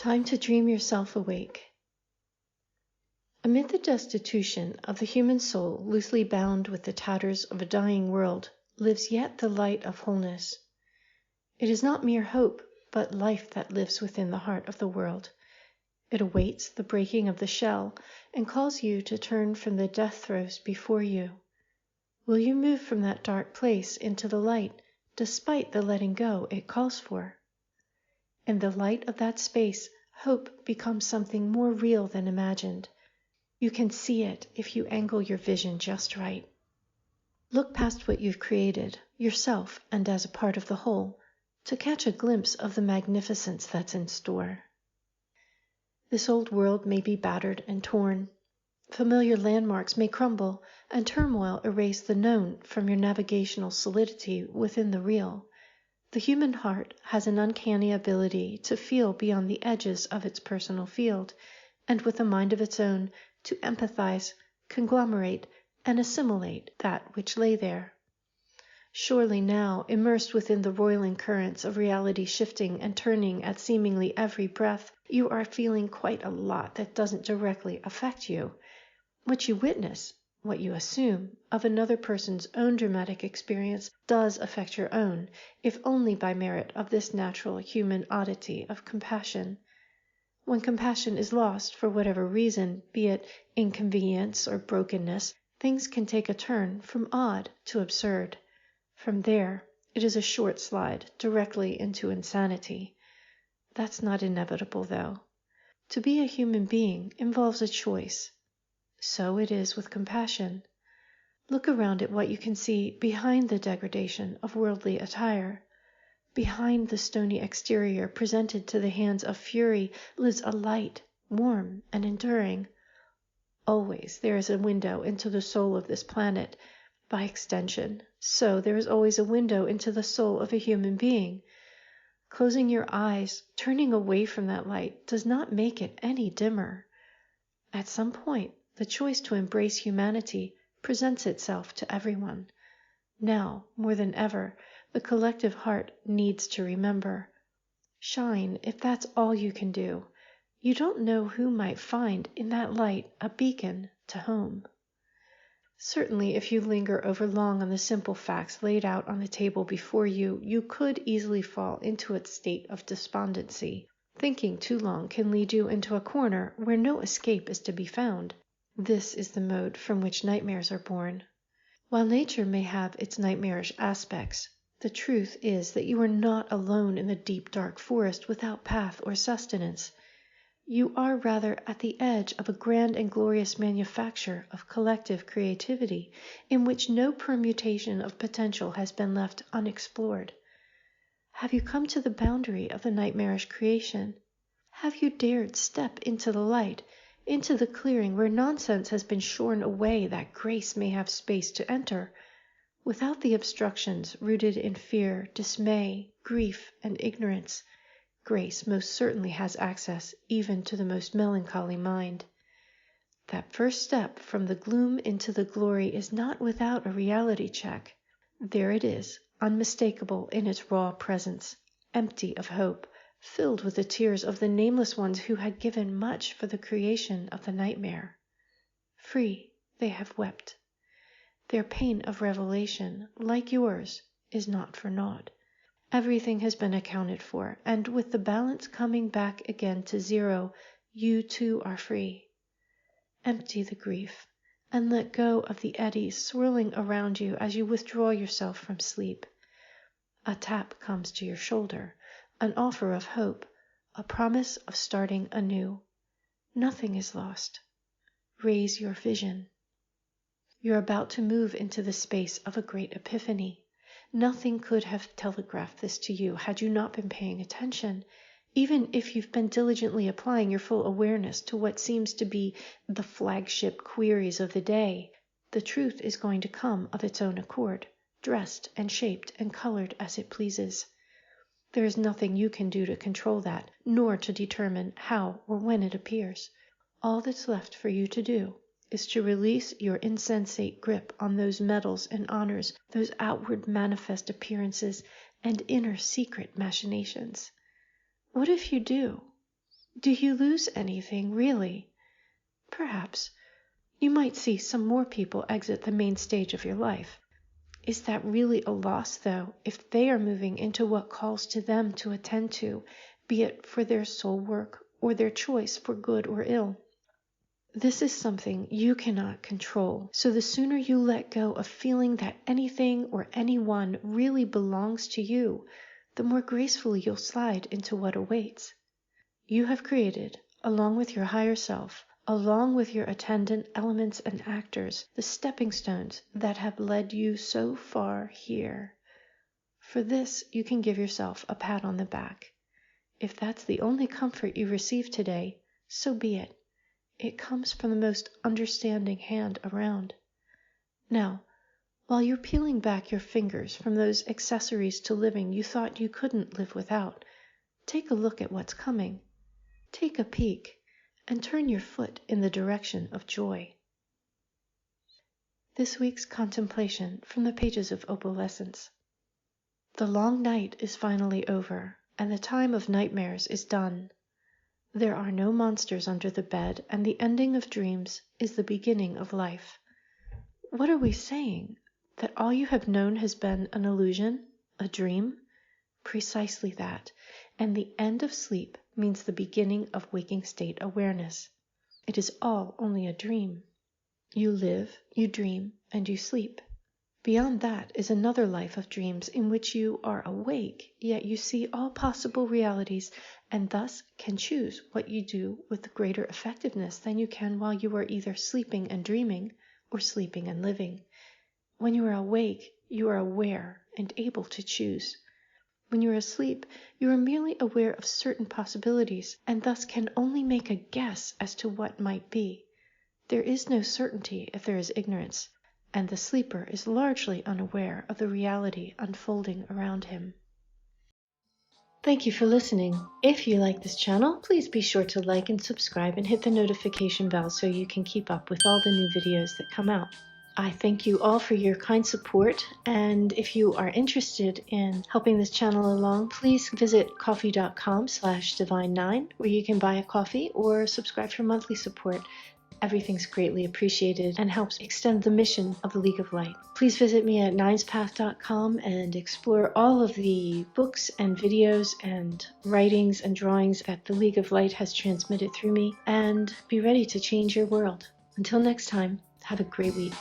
Time to dream yourself awake. Amid the destitution of the human soul, loosely bound with the tatters of a dying world, lives yet the light of wholeness. It is not mere hope, but life that lives within the heart of the world. It awaits the breaking of the shell and calls you to turn from the death throes before you. Will you move from that dark place into the light, despite the letting go it calls for? In the light of that space, hope becomes something more real than imagined. You can see it if you angle your vision just right. Look past what you've created, yourself and as a part of the whole, to catch a glimpse of the magnificence that's in store. This old world may be battered and torn. Familiar landmarks may crumble, and turmoil erase the known from your navigational solidity within the real. The human heart has an uncanny ability to feel beyond the edges of its personal field, and with a mind of its own, to empathize, conglomerate, and assimilate that which lay there. Surely now, immersed within the roiling currents of reality shifting and turning at seemingly every breath, you are feeling quite a lot that doesn't directly affect you. What you witness, what you assume, of another person's own dramatic experience does affect your own, if only by merit of this natural human oddity of compassion. When compassion is lost for whatever reason, be it inconvenience or brokenness, things can take a turn from odd to absurd. From there, it is a short slide directly into insanity. That's not inevitable, though. To be a human being involves a choice. So it is with compassion. Look around at what you can see behind the degradation of worldly attire. Behind the stony exterior presented to the hands of fury lives a light, warm and enduring. Always there is a window into the soul of this planet. By extension, so there is always a window into the soul of a human being. Closing your eyes, turning away from that light, does not make it any dimmer. At some point, the choice to embrace humanity presents itself to everyone. Now, more than ever, the collective heart needs to remember. Shine if that's all you can do. You don't know who might find in that light a beacon to home. Certainly, if you linger over long on the simple facts laid out on the table before you, you could easily fall into a state of despondency. Thinking too long can lead you into a corner where no escape is to be found. This is the mode from which nightmares are born. While nature may have its nightmarish aspects, the truth is that you are not alone in the deep dark forest without path or sustenance. You are rather at the edge of a grand and glorious manufacture of collective creativity in which no permutation of potential has been left unexplored. Have you come to the boundary of the nightmarish creation? Have you dared step into the light, into the clearing where nonsense has been shorn away that grace may have space to enter, without the obstructions rooted in fear, dismay, grief, and ignorance? Grace most certainly has access even to the most melancholy mind. That first step from the gloom into the glory is not without a reality check. There it is, unmistakable in its raw presence, empty of hope, filled with the tears of the nameless ones who had given much for the creation of the nightmare. Free, they have wept. Their pain of revelation, like yours, is not for naught. Everything has been accounted for, and with the balance coming back again to zero, you too are free. Empty the grief, and let go of the eddies swirling around you as you withdraw yourself from sleep. A tap comes to your shoulder, an offer of hope, a promise of starting anew. Nothing is lost. Raise your vision. You're about to move into the space of a great epiphany. Nothing could have telegraphed this to you had you not been paying attention, even if you've been diligently applying your full awareness to what seems to be the flagship queries of the day. The truth is going to come of its own accord, dressed and shaped and colored as it pleases. There is nothing you can do to control that, nor to determine how or when it appears. All that's left for you to do is to release your insensate grip on those medals and honors, those outward manifest appearances and inner secret machinations. What if you do? Do you lose anything, really? Perhaps. You might see some more people exit the main stage of your life. Is that really a loss, though, if they are moving into what calls to them to attend to, be it for their soul work or their choice for good or ill? This is something you cannot control, so the sooner you let go of feeling that anything or anyone really belongs to you, the more gracefully you'll slide into what awaits. You have created, along with your higher self, along with your attendant elements and actors, the stepping stones that have led you so far here. For this, you can give yourself a pat on the back. If that's the only comfort you receive today, so be it. It comes from the most understanding hand around. Now, while you're peeling back your fingers from those accessories to living you thought you couldn't live without, take a look at what's coming. Take a peek, and turn your foot in the direction of joy. This week's contemplation from the pages of Opalescence. The long night is finally over, and the time of nightmares is done. There are no monsters under the bed, and the ending of dreams is the beginning of life. What are we saying? That all you have known has been an illusion? A dream? Precisely that, and the end of sleep means the beginning of waking state awareness. It is all only a dream. You live, you dream, and you sleep. Beyond that is another life of dreams in which you are awake, yet you see all possible realities and thus can choose what you do with greater effectiveness than you can while you are either sleeping and dreaming or sleeping and living. When you are awake, you are aware and able to choose. When you are asleep, you are merely aware of certain possibilities and thus can only make a guess as to what might be. There is no certainty if there is ignorance, and the sleeper is largely unaware of the reality unfolding around him. Thank you for listening. If you like this channel, please be sure to like and subscribe and hit the notification bell so you can keep up with all the new videos that come out. I thank you all for your kind support, and if you are interested in helping this channel along, please visit ko-fi.com/divine9 where you can buy a coffee or subscribe for monthly support. Everything's greatly appreciated and helps extend the mission of the League of Light. Please visit me at ninespath.com and explore all of the books and videos and writings and drawings that the League of Light has transmitted through me, and be ready to change your world. Until next time, have a great week.